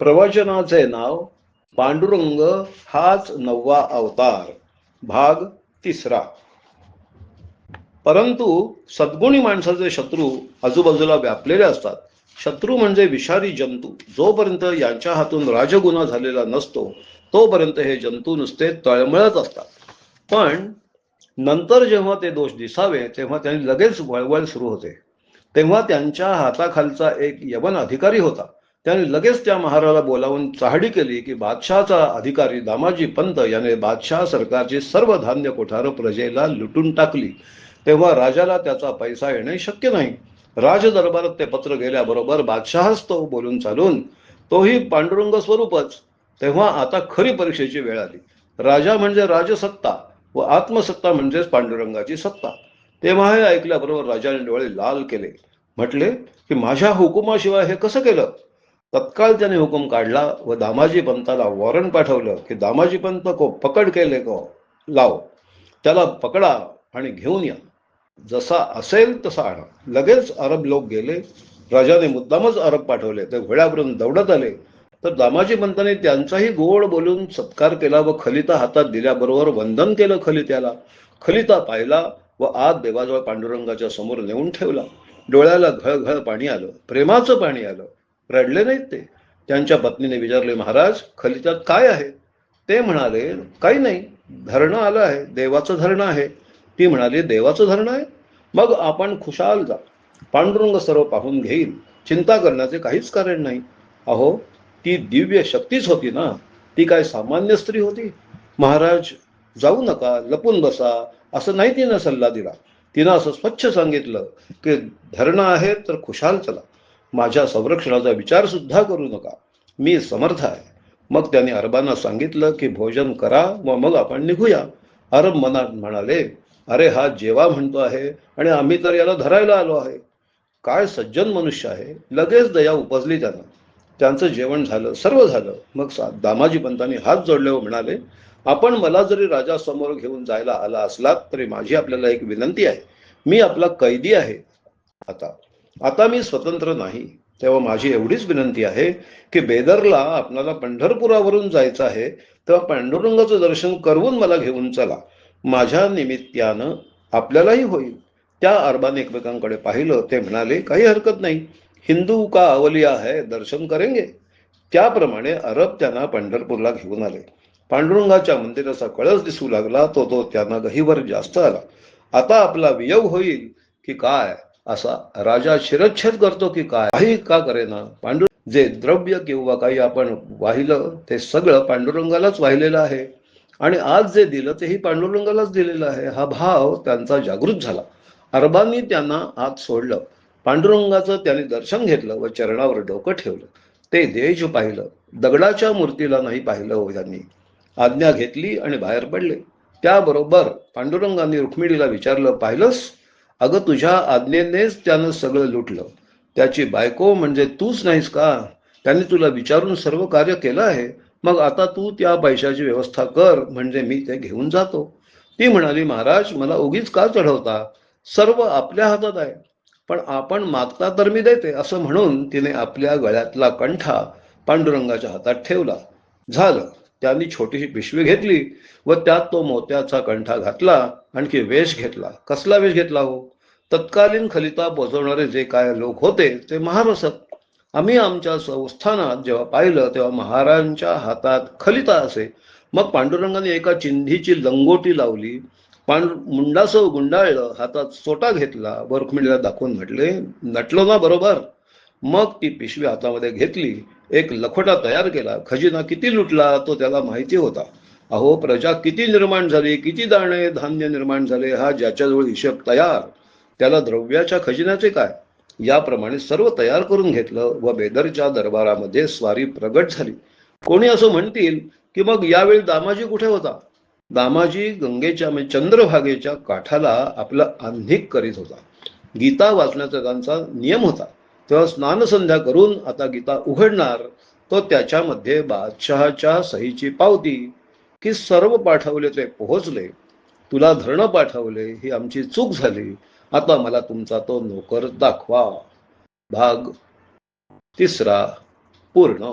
प्रवचनाचे नाव पांडुरंग हाच नववा अवतार, भाग तिसरा। परंतु सद्गुणी माणसाचे शत्रू आजूबाजूला व्यापलेले असतात। शत्रू म्हणजे विषारी जंतू। जोपर्यंत यांच्या हातून राजगुन्हा झालेला नसतो तोपर्यंत हे जंतू नुसते तळमळत असतात। पण नंतर जेव्हा ते दोष दिसावे तेव्हा त्यांनी लगेच वळवळ सुरू होते। तेव्हा त्यांच्या हाताखालचा एक यवन अधिकारी होता। त्याने लगेच त्या महाराला बोलावून चाहडी केली की बादशहाचा अधिकारी दामाजी पंत याने बादशाह सरकारची सर्व धान्य कोठार प्रजेला लुटून टाकली। तेव्हा राजाला त्याचा पैसा येणे शक्य नाही। राजदरबारात ते पत्र गेल्याबरोबर बादशहाच तो बोलून चालून, तोही पांडुरंग स्वरूपच। तेव्हा आता खरी परीक्षेची वेळ आली। राजा म्हणजे राजसत्ता व आत्मसत्ता म्हणजेच पांडुरंगाची सत्ता। तेव्हा हे ऐकल्याबरोबर राजाने डोळे लाल केले। म्हटले की माझ्या हुकुमाशिवाय हे कसं केलं? तत्काळ त्याने हुकूम काढला व दामाजी पंताला वॉरंट पाठवलं की दामाजी पंत को पकड केले को लाव, त्याला पकडा आणि घेऊन या, जसा असेल तसा आणा। लगेच अरब लोक गेले। राजाने मुद्दामच अरब पाठवले। ते घोड्यावरून दौडत आले तर दामाजी पंताने त्यांचाही गोड बोलून सत्कार केला व खलिता हातात दिल्याबरोबर वंदन केलं खलित्याला। खलिता पाहिला व आत देवाजवळ पांडुरंगाच्या समोर नेऊन ठेवला। डोळ्याला घळघळ पाणी आलं, प्रेमाचं पाणी आलं। रडले नाहीत ते। त्यांच्या पत्नीने विचारले, महाराज खलित्यात काय आहे? ते म्हणाले, काही नाही, धरणं आलं आहे, देवाचं धरणं आहे। ती म्हणाली, देवाचं धरणं आहे? मग आपण खुशाल जा, पांडुरंग सर्व पाहून घेईल, चिंता करण्याचे काहीच कारण नाही। अहो, ती दिव्य शक्तीच होती ना, ती काय सामान्य स्त्री होती? महाराज जाऊ नका, लपून बसा, असं नाही तिनं सल्ला दिला। तिनं असं स्वच्छ सांगितलं की धरणं आहे तर खुशाल चला, माझ्या संरक्षणाचा विचार सुद्धा करू नका, मी समर्थ आहे। मग त्याने अरबांना सांगितलं की भोजन करा व मग आपण निघूया। अरब मनात म्हणाले, अरे हा जेवा म्हणतो आहे आणि आम्ही तर याला धरायला आलो आहे। काय सज्जन मनुष्य आहे। लगेच दया उपजली त्यांना। त्यांचं जेवण झालं, सर्व झालं। मग दामाजी पंतांनी हात जोडले व म्हणाले, आपण मला जरी राजा समोर घेऊन जायला आला असलात तरी माझी आपल्याला एक विनंती आहे। मी आपला कैदी आहे, आता आता मी स्वतंत्र नाही। तेव्हा माझी एवढीच विनंती आहे की बेदरला आपल्याला पंढरपुरावरून जायचं आहे, तेव्हा पांडुरंगाचं दर्शन करवून मला घेऊन चला, माझ्या निमित्तानं आपल्यालाही होईल। त्या अरबाने एकमेकांकडे पाहिलं। ते म्हणाले, काही हरकत नाही, हिंदू का अवलिया है, दर्शन करेंगे। त्याप्रमाणे अरब त्यांना पंढरपूरला घेऊन आले। पांडुरंगाच्या मंदिराचा कळस दिसू लागला तो त्यांना गहीवर जास्त आला। आता आपला वियोग होईल की काय असा राजा शिरच्छेद करतो की काय, काही का करेना। जे द्रव्य किंवा काही आपण वाहिलं ते सगळं पांडुरंगालाच वाहिलेलं आहे आणि आज जे दिलं तेही पांडुरंगालाच दिलेलं आहे, हा भाव त्यांचा जागृत झाला। अरबांनी त्यांना आत सोडलं। पांडुरंगाचं त्यांनी दर्शन घेतलं व चरणावर डोकं ठेवलं। ते देश पाहिलं, दगडाच्या मूर्तीला नाही पाहिलं हो त्यांनी। आज्ञा घेतली आणि बाहेर पडले। त्याबरोबर पांडुरंगांनी रुक्मिणीला विचारलं, पाहिलंस, अगं तुझ्या आज्ञेनेच त्यानं सगळं लुटलं। त्याची बायको म्हणजे तूच नाहीस का? त्यांनी तुला विचारून सर्व कार्य केलं आहे। मग आता तू त्या पैशाची व्यवस्था कर, म्हणजे मी ते घेऊन जातो। ती म्हणाली, महाराज मला उगीच का चढवता, सर्व आपल्या हातात आहे, पण आपण मागता तर मी देते, असं म्हणून तिने आपल्या गळ्यातला कंठा पांडुरंगाच्या हातात ठेवला। झालं, त्यांनी छोटीशी पिशवी घेतली व त्यात तो मोत्याचा कंठा घातला। आणखी वेश घेतला। कसला वेश घेतला हो? तत्कालीन खलिता पोचवणारे जे काय लोक होते ते महारसक। आम्ही आमच्या संस्थानात जेव्हा पाहिलं तेव्हा महाराजांच्या हातात खलिता असे। मग पांडुरंगाने एका चिंधीची लंगोटी लावली, मुंडासह गुंडाळलं, हातात सोटा घेतला, व रुक्मिणीला दाखवून म्हटले, नटलो ना बरोबर? मग ती पिशवी हातामध्ये घेतली, एक लखोटा तयार केला। खजिना किती लुटला तो त्याला माहिती होता। अहो, प्रजा किती निर्माण झाली, किती दाणे धान्य निर्माण झाले, हा ज्याच्याजवळ हिशोब तयार, त्याला द्रव्याच्या खजिन्याचे काय? याप्रमाणे सर्व तयार करून घेतलं व बेदरच्या दरबारामध्ये स्वारी प्रगट झाली। कोणी असं म्हणतील की मग यावेळी दामाजी कुठे होता? दामाजी गंगेच्या म्हणजे चंद्रभागेच्या काठाला आपलं आन्हिक करीत होता। गीता वाचण्याचा त्यांचा नियम होता। तेव्हा स्नानसंध्या करून आता गीता उघडणार, तो त्याच्यामध्ये बादशहाच्या सहीची पावती की सर्व पाठवले ते पोहोचले, तुला धरणं पाठवले, ही आमची चूक झाली, आता मला तुमचा तो नोकर दाखवा। भाग तिसरा पूर्ण।